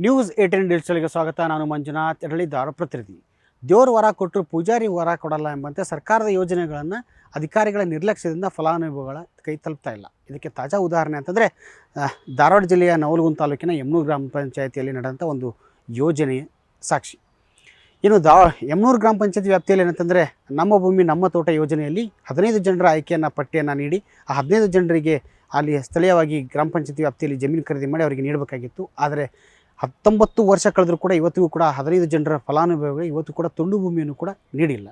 News 18 ಡಿಜಿಟಲ್ಗೆ ಸ್ವಾಗತ. ನಾನು ಮಂಜುನಾಥ್ ಎಡಳಿ ಧಾರ ಪ್ರತಿನಿಧಿ. ದೇವರು ವರ ಕೊಟ್ಟರು ಪೂಜಾರಿ ವರ ಕೊಡಲ್ಲ ಎಂಬಂತೆ ಸರ್ಕಾರದ ಯೋಜನೆಗಳನ್ನು ಅಧಿಕಾರಿಗಳ ನಿರ್ಲಕ್ಷ್ಯದಿಂದ ಫಲಾನುಭವಿಗಳ ಕೈ ತಲುಪ್ತಾ ಇಲ್ಲ. ಇದಕ್ಕೆ ತಾಜಾ ಉದಾಹರಣೆ ಅಂತಂದರೆ ಧಾರವಾಡ ಜಿಲ್ಲೆಯ ನವಲಗುಂದ ತಾಲೂಕಿನ ಯಮನೂರು ಗ್ರಾಮ ಪಂಚಾಯಿತಿಯಲ್ಲಿ ನಡೆದಂಥ ಒಂದು ಯೋಜನೆಯ ಸಾಕ್ಷಿ. ಇನ್ನು ಯಮನೂರು ಗ್ರಾಮ ಪಂಚಾಯತಿ ವ್ಯಾಪ್ತಿಯಲ್ಲಿ ಏನಂತಂದರೆ ನಮ್ಮ ಭೂಮಿ ನಮ್ಮ ತೋಟ ಯೋಜನೆಯಲ್ಲಿ 15 ಜನರ ಆಯ್ಕೆಯನ್ನು ಪಟ್ಟಿಯನ್ನು ನೀಡಿ ಆ 15 ಜನರಿಗೆ ಅಲ್ಲಿ ಸ್ಥಳೀಯವಾಗಿ ಗ್ರಾಮ ಪಂಚಾಯತಿ ವ್ಯಾಪ್ತಿಯಲ್ಲಿ ಜಮೀನು ಖರೀದಿ ಮಾಡಿ ಅವರಿಗೆ ನೀಡಬೇಕಾಗಿತ್ತು. ಆದರೆ 19 ವರ್ಷ ಕಳೆದರೂ ಕೂಡ ಇವತ್ತಿಗೂ ಕೂಡ 15 ಜನರ ಫಲಾನುಭವಿಗಳು ಇವತ್ತು ಕೂಡ ತುಂಡು ಭೂಮಿಯನ್ನು ಕೂಡ ನೀಡಿಲ್ಲ.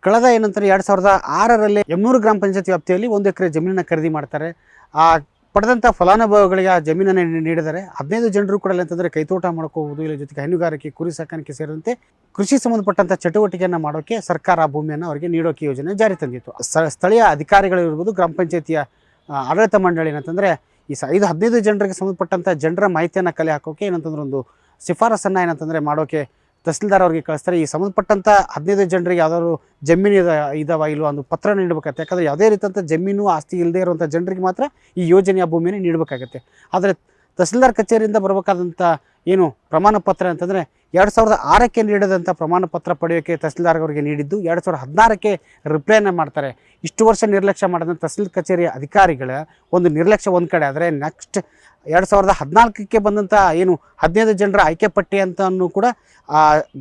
ಕಳೆದ ಏನಂತಾರೆ 2006ರಲ್ಲಿ ಯಮನೂರು ಗ್ರಾಮ ಪಂಚಾಯತಿ ವ್ಯಾಪ್ತಿಯಲ್ಲಿ 1 ಎಕರೆ ಜಮೀನನ್ನು ಖರೀದಿ ಮಾಡ್ತಾರೆ. ಆ ಪಡೆದಂಥ ಫಲಾನುಭವಿಗಳಿಗೆ ಆ ಜಮೀನನ್ನು ನೀಡಿದರೆ 15 ಜನರು ಕೂಡ ಅಂತಂದರೆ ಕೈತೋಟ ಮಾಡ್ಕೋಬೋದು, ಇಲ್ಲ ಜೊತೆಗೆ ಹೈನುಗಾರಿಕೆ, ಕುರಿ ಸಾಕಾಣಿಕೆ ಸೇರಿದಂತೆ ಕೃಷಿ ಸಂಬಂಧಪಟ್ಟಂಥ ಚಟುವಟಿಕೆಯನ್ನು ಮಾಡೋಕ್ಕೆ ಸರ್ಕಾರ ಆ ಭೂಮಿಯನ್ನು ಅವರಿಗೆ ನೀಡೋಕ್ಕೆ ಯೋಜನೆ ಜಾರಿ ತಂದಿತ್ತು. ಸ್ಥಳೀಯ ಅಧಿಕಾರಿಗಳಿರ್ಬೋದು, ಗ್ರಾಮ ಪಂಚಾಯತಿಯ ಆಡಳಿತ ಮಂಡಳಿ ಏನಂತಂದರೆ ಈ 15 ಜನರಿಗೆ ಸಂಬಂಧಪಟ್ಟಂಥ ಜನರ ಮಾಹಿತಿಯನ್ನು ಕಲೆ ಹಾಕೋಕ್ಕೆ ಏನಂತಂದ್ರೆ ಒಂದು ಶಿಫಾರಸನ್ನು ಏನಂತಂದರೆ ಮಾಡೋಕ್ಕೆ ತಹಸೀಲ್ದಾರ್ ಅವರಿಗೆ ಕಳಿಸ್ತಾರೆ. ಈ ಸಂಬಂಧಪಟ್ಟಂಥ 15 ಜನರಿಗೆ ಯಾವ್ದಾದ್ರು ಜಮೀನು ಇದಾವ ಇಲ್ವೋ ಒಂದು ಪತ್ರ ನೀಡಬೇಕಾಗುತ್ತೆ. ಯಾಕಂದರೆ ಯಾವುದೇ ರೀತಿಯಂಥ ಜಮೀನು ಆಸ್ತಿ ಇಲ್ಲದೆ ಇರುವಂಥ ಜನರಿಗೆ ಮಾತ್ರ ಈ ಯೋಜನೆಯ ಭೂಮಿಯನ್ನು ನೀಡಬೇಕಾಗತ್ತೆ. ಆದರೆ ತಹಸೀಲ್ದಾರ್ ಕಚೇರಿಯಿಂದ ಬರಬೇಕಾದಂಥ ಏನು ಪ್ರಮಾಣ ಪತ್ರ ಅಂತಂದರೆ 2006ಕ್ಕೆ ನೀಡಿದಂಥ ಪ್ರಮಾಣ ಪತ್ರ ಪಡೆಯೋಕ್ಕೆ ತಹಸೀಲ್ದಾರ್ ಅವರಿಗೆ ನೀಡಿದ್ದು 2016ಕ್ಕೆ ರಿಪ್ಲೈನ ಮಾಡ್ತಾರೆ. ಇಷ್ಟು ವರ್ಷ ನಿರ್ಲಕ್ಷ್ಯ ಮಾಡಿದಂಥ ತಹಸೀಲ್ ಕಚೇರಿಯ ಅಧಿಕಾರಿಗಳ ಒಂದು ನಿರ್ಲಕ್ಷ್ಯ ಒಂದು ಕಡೆ ಆದರೆ ನೆಕ್ಸ್ಟ್ 2014ಕ್ಕೆ ಬಂದಂಥ ಏನು 15 ಜನರ ಆಯ್ಕೆ ಪಟ್ಟಿ ಅಂತನೂ ಕೂಡ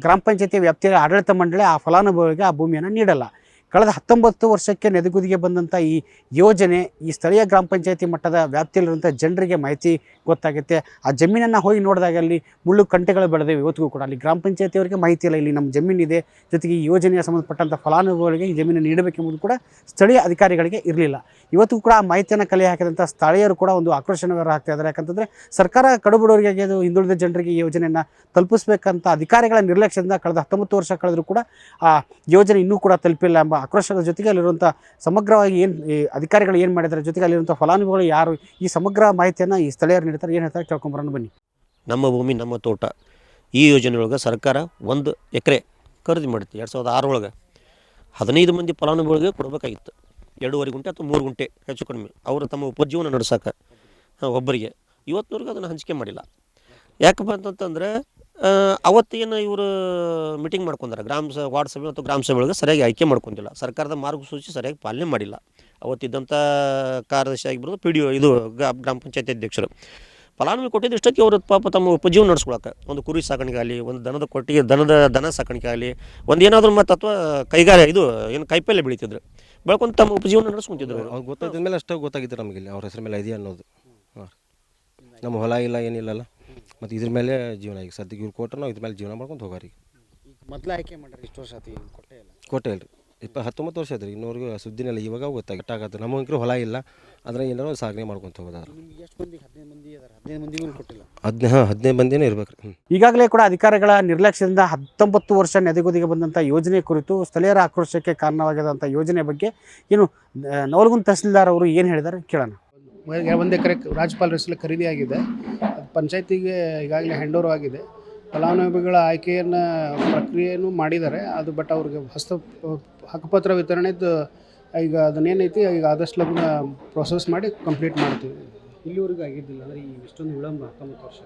ಗ್ರಾಮ ಪಂಚಾಯತಿ ವ್ಯಾಪ್ತಿಯ ಆಡಳಿತ ಮಂಡಳಿ ಆ ಫಲಾನುಭವಿಗಳಿಗೆ ಆ ಭೂಮಿಯನ್ನು ನೀಡಲ್ಲ. ಕಳೆದ 19 ವರ್ಷಕ್ಕೆ ನೆದಗುದಿಗೆ ಬಂದಂಥ ಈ ಯೋಜನೆ ಈ ಸ್ಥಳೀಯ ಗ್ರಾಮ ಪಂಚಾಯತಿ ಮಟ್ಟದ ವ್ಯಾಪ್ತಿಯಲ್ಲಿರುವಂಥ ಜನರಿಗೆ ಮಾಹಿತಿ ಗೊತ್ತಾಗುತ್ತೆ. ಆ ಜಮೀನನ್ನು ಹೋಗಿ ನೋಡಿದಾಗ ಅಲ್ಲಿ ಮುಳ್ಳು ಕಂಟೆಗಳು ಬೆಳೆದಿವೆ. ಇವತ್ತಿಗೂ ಕೂಡ ಅಲ್ಲಿ ಗ್ರಾಮ ಪಂಚಾಯತಿಯವರಿಗೆ ಮಾಹಿತಿ ಇಲ್ಲ, ಇಲ್ಲಿ ನಮ್ಮ ಜಮೀನಿದೆ, ಜೊತೆಗೆ ಈ ಯೋಜನೆಯ ಸಂಬಂಧಪಟ್ಟಂಥ ಫಲಾನುಭವಿಗಳಿಗೆ ಈ ಜಮೀನು ನೀಡಬೇಕೆಂಬುದು ಕೂಡ ಸ್ಥಳೀಯ ಅಧಿಕಾರಿಗಳಿಗೆ ಇರಲಿಲ್ಲ. ಇವತ್ತಿಗೂ ಕೂಡ ಆ ಮಾಹಿತಿಯನ್ನು ಕಲೆ ಹಾಕಿದಂಥ ಸ್ಥಳೀಯರು ಕೂಡ ಒಂದು ಆಕ್ರೋಶನ ಹಾಕ್ತಾ ಇದ್ದಾರೆ. ಯಾಕಂತಂದರೆ ಸರ್ಕಾರ ಕಡುಬಡವರಿಗೆ ಅದು ಹಿಂದುಳಿದ ಜನರಿಗೆ ಈ ಯೋಜನೆಯನ್ನು ತಲುಪಿಸಬೇಕಂತ ಅಧಿಕಾರಿಗಳ ನಿರ್ಲಕ್ಷ್ಯದಿಂದ ಕಳೆದ 19 ವರ್ಷ ಕಳೆದರೂ ಕೂಡ ಆ ಯೋಜನೆ ಇನ್ನೂ ಕೂಡ ತಲುಪಿಲ್ಲ ಎಂಬ ಆಕ್ರೋಶದ ಜೊತೆಗೆ ಅಲ್ಲಿರುವಂಥ ಸಮಗ್ರವಾಗಿ ಏನು ಅಧಿಕಾರಿಗಳು ಏನು ಮಾಡಿದ್ದಾರೆ, ಜೊತೆಗೆ ಅಲ್ಲಿರುವಂಥ ಫಲಾನುಭವಿಗಳು ಯಾರು, ಈ ಸಮಗ್ರ ಮಾಹಿತಿಯನ್ನು ಈ ಸ್ಥಳೀಯರು ನೀಡ್ತಾರೆ. ಏನು ಹೇಳ್ತಾರೆ ಕೇಳ್ಕೊಂಬರೋಣ ಬನ್ನಿ. ನಮ್ಮ ಭೂಮಿ ನಮ್ಮ ತೋಟ ಈ ಯೋಜನೆಯೊಳಗೆ ಸರ್ಕಾರ 1 ಎಕರೆ ಖರೀದಿ ಮಾಡಿತ್ತು 2006 ಒಳಗೆ. 15 ಮಂದಿ ಫಲಾನುಭವಿಗಳಿಗೆ ಕೊಡಬೇಕಾಗಿತ್ತು. 2.5 ಗುಂಟೆ ಅಥವಾ 3 ಗುಂಟೆ ಹೆಚ್ಚು ಕಡಿಮೆ ಅವರು ತಮ್ಮ ಉಪಜೀವನ ನಡೆಸೋಕೆ ಒಬ್ಬರಿಗೆ. ಇವತ್ತಿನವರೆಗೂ ಅದನ್ನು ಹಂಚಿಕೆ ಮಾಡಿಲ್ಲ. ಯಾಕಪ್ಪ ಅಂತಂತಂದರೆ ಅವತ್ತೇನು ಇವರು ಮೀಟಿಂಗ್ ಮಾಡ್ಕೊಂಡಾರೆ ವಾರ್ಡ್ ಸಭೆ ಮತ್ತು ಗ್ರಾಮ ಸಭೆಯೊಳಗೆ ಸರಿಯಾಗಿ ಆಯ್ಕೆ ಮಾಡ್ಕೊಂಡಿಲ್ಲ. ಸರ್ಕಾರದ ಮಾರ್ಗಸೂಚಿ ಸರಿಯಾಗಿ ಪಾಲನೆ ಮಾಡಿಲ್ಲ. ಅವತ್ತಿದ್ದಂಥ ಕಾರ್ಯದರ್ಶಿ ಆಗಿರ್ಬೋದು, PDO ಇದು ಗ್ರಾಮ ಪಂಚಾಯತಿ ಅಧ್ಯಕ್ಷರು ಫಲಾನುಭವಿ ಕೊಟ್ಟಿದ್ದು ಇಷ್ಟಕ್ಕೆ ಅವರು ಪಾಪ ತಮ್ಮ ಉಪಜೀವನ ನಡೆಸ್ಕೊಳಕ್ಕೆ ಒಂದು ಕುರಿ ಸಾಕಾಣಿಕೆ ಆಗಲಿ, ಒಂದು ದನದ ಕೊಟ್ಟಿಗೆ ದನ ಸಾಕಾಣಿಕೆ ಆಗಲಿ, ಒಂದು ಏನಾದರೂ ಮತ್ತು ಅಥವಾ ಇದು ಏನು ಕೈಪಲ್ಲೆ ಬೆಳೀತಿದ್ರು, ಬೆಳ್ಕೊಂಡು ತಮ್ಮ ಉಪಜೀವನ ನಡೆಸ್ಕೊಂತಿದ್ರು. ಅವ್ರು ಗೊತ್ತಾಗಿದ್ದ ಮೇಲೆ ಅಷ್ಟೇ ಗೊತ್ತಾಗಿತ್ತು ನಮಗೆ ಇಲ್ಲಿ ಅವ್ರ ಹೆಸರು ಮೇಲೆ ಇದೆಯಾ ಅನ್ನೋದು. ನಮ್ಮ ಹೊಲ ಇಲ್ಲ ಏನಿಲ್ಲಲ್ಲ, ಮತ್ತು ಇದ್ರ ಮೇಲೆ ಜೀವನ ಈಗ ಸದ್ಯಕ್ಕೆ ಇವ್ರು ಕೊಟ್ಟರು ನಾವು ಇದ್ರ ಮೇಲೆ ಜೀವನ ಮಾಡ್ಕೊಂಡು ಹೋಗಾರಿ. ಮೊದಲು ಆಯ್ಕೆ ಮಾಡ್ರಿ ಇಷ್ಟು ವರ್ಷ ಆಯ್ತು ಕೊಟ್ಟೆ ಇಲ್ಲ 19 ವರ್ಷ ಆಯ್ತು ರೀ, ಇನ್ನೂವರೆಗೂ ಸುದ್ದಿನೆಲ್ಲ ಇವಾಗ ಗೊತ್ತಾಗತ್ತೆ. ನಮಗಂಕರು ಹೊಲ ಇಲ್ಲ, ಆದರೆ ಏನಾರು ಸಾಗಣೆ ಮಾಡ್ಕೊತ ಹೋಗೋದಾದ್ರೆ 15 ಮಂದಿನೇ ಇರ್ಬೇಕು ರೀ. ಈಗಾಗಲೇ ಕೂಡ ಅಧಿಕಾರಿಗಳ ನಿರ್ಲಕ್ಷ್ಯದಿಂದ 19 ವರ್ಷ ನೆದಗುದಿಗೆ ಬಂದಂಥ ಯೋಜನೆ ಕುರಿತು ಸ್ಥಳೀಯರ ಆಕ್ರೋಶಕ್ಕೆ ಕಾರಣವಾಗಿದಂಥ ಯೋಜನೆ ಬಗ್ಗೆ ಏನು ನವಲಗುಂದ ತಹಸೀಲ್ದಾರ್ ಅವರು ಏನು ಹೇಳಿದ್ದಾರೆ ಕೇಳೋಣ. 1 ಎಕರೆ ರಾಜ್ಯಪಾಲರ ಹೆಸರಲ್ಲಿ ಖರೀದಿ ಆಗಿದೆ. ಪಂಚಾಯತಿಗೆ ಈಗಾಗಲೇ ಹ್ಯಾಂಡ್ ಓವರ್ ಆಗಿದೆ. ಫಲಾನುಭವಿಗಳ ಆಯ್ಕೆಯನ್ನು ಪ್ರಕ್ರಿಯೆಯನ್ನು ಮಾಡಿದ್ದಾರೆ. ಅದು ಬಟ್ ಅವ್ರಿಗೆ ಹಕ್ಕುಪತ್ರ ವಿತರಣೆದು ಈಗ ಅದನ್ನೇನೈತಿ ಈಗ ಆದಷ್ಟು ಲಗ್ನ ಪ್ರೊಸೆಸ್ ಮಾಡಿ ಕಂಪ್ಲೀಟ್ ಮಾಡ್ತೀವಿ. ಇಲ್ಲಿವರೆಗೂ ಆಗಿದ್ದಿಲ್ಲ ಅಂದರೆ ಈ ಇಷ್ಟೊಂದು ವಿಳಂಬ 19 ವರ್ಷ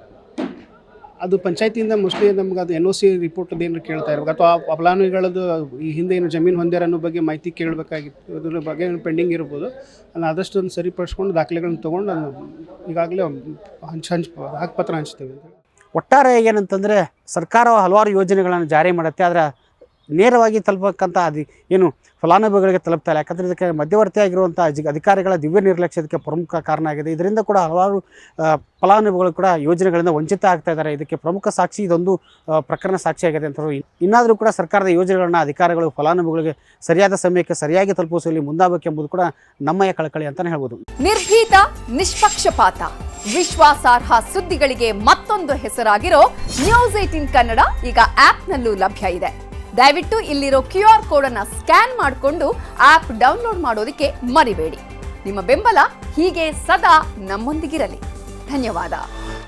ಅದು ಪಂಚಾಯತಿಯಿಂದ ಮೋಸ್ಟ್ಲಿ ನಮ್ಗೆ ಅದು NOC ರಿಪೋರ್ಟದ್ದು ಏನು ಕೇಳ್ತಾ ಇರ್ಬೇಕು, ಅಥವಾ ಫಲಾನುಭವಿಗಳದ್ದು ಈ ಹಿಂದೆ ಏನು ಜಮೀನು ಹೊಂದ್ಯಾರ ಅನ್ನೋ ಬಗ್ಗೆ ಮಾಹಿತಿ ಕೇಳಬೇಕಾಗಿತ್ತು. ಅದ್ರ ಬಗ್ಗೆ ಪೆಂಡಿಂಗ್ ಇರ್ಬೋದು. ಅಲ್ಲಿ ಆದಷ್ಟು ಒಂದು ಸರಿಪಡಿಸ್ಕೊಂಡು ದಾಖಲೆಗಳನ್ನ ತೊಗೊಂಡು ನಾನು ಈಗಾಗಲೇ ಹಕ್ಕುಪತ್ರ ಹಂಚ್ತೇವೆ. ಒಟ್ಟಾರೆ ಏನಂತಂದರೆ ಸರ್ಕಾರ ಹಲವಾರು ಯೋಜನೆಗಳನ್ನು ಜಾರಿ ಮಾಡುತ್ತೆ, ಆದರೆ ನೇರವಾಗಿ ತಲುಪಕ್ಕಂಥ ಏನು ಫಲಾನುಭವಿಗಳಿಗೆ ತಲುಪ್ತಾ ಇಲ್ಲ. ಯಾಕಂದರೆ ಇದಕ್ಕೆ ಮಧ್ಯವರ್ತಿಯಾಗಿರುವಂಥ ಅಧಿಕಾರಿಗಳ ದಿವ್ಯ ನಿರ್ಲಕ್ಷ್ಯಕ್ಕೆ ಪ್ರಮುಖ ಕಾರಣ ಆಗಿದೆ. ಇದರಿಂದ ಕೂಡ ಹಲವಾರು ಫಲಾನುಭವಿಗಳು ಕೂಡ ಯೋಜನೆಗಳಿಂದ ವಂಚಿತ ಆಗ್ತಾ ಇದ್ದಾರೆ. ಇದಕ್ಕೆ ಪ್ರಮುಖ ಸಾಕ್ಷಿ ಇದೊಂದು ಪ್ರಕರಣ ಸಾಕ್ಷಿಯಾಗಿದೆ ಅಂತ. ಇನ್ನಾದರೂ ಕೂಡ ಸರ್ಕಾರದ ಯೋಜನೆಗಳನ್ನ ಅಧಿಕಾರಿಗಳು ಫಲಾನುಭವಿಗಳಿಗೆ ಸರಿಯಾದ ಸಮಯಕ್ಕೆ ಸರಿಯಾಗಿ ತಲುಪಿಸುವಲ್ಲಿ ಮುಂದಾಗಬೇಕೆಂಬುದು ಕೂಡ ನಮ್ಮಯ ಕಳಕಳಿ ಅಂತಲೇ ಹೇಳ್ಬೋದು. ನಿರ್ಭೀತ, ನಿಷ್ಪಕ್ಷಪಾತ, ವಿಶ್ವಾಸಾರ್ಹ ಸುದ್ದಿಗಳಿಗೆ ಮತ್ತೊಂದು ಹೆಸರಾಗಿರೋ ನ್ಯೂಸ್ 18 ಕನ್ನಡ ಈಗ ಆಪ್ನಲ್ಲೂ ಲಭ್ಯ ಇದೆ. ದಯವಿಟ್ಟು ಇಲ್ಲಿರೋ QR ಕೋಡ್ ಅನ್ನು ಸ್ಕ್ಯಾನ್ ಮಾಡಿಕೊಂಡು ಆಪ್ ಡೌನ್ಲೋಡ್ ಮಾಡೋದಕ್ಕೆ ಮರಿಬೇಡಿ. ನಿಮ್ಮ ಬೆಂಬಲ ಹೀಗೆ ಸದಾ ನಮ್ಮೊಂದಿಗಿರಲಿ. ಧನ್ಯವಾದ.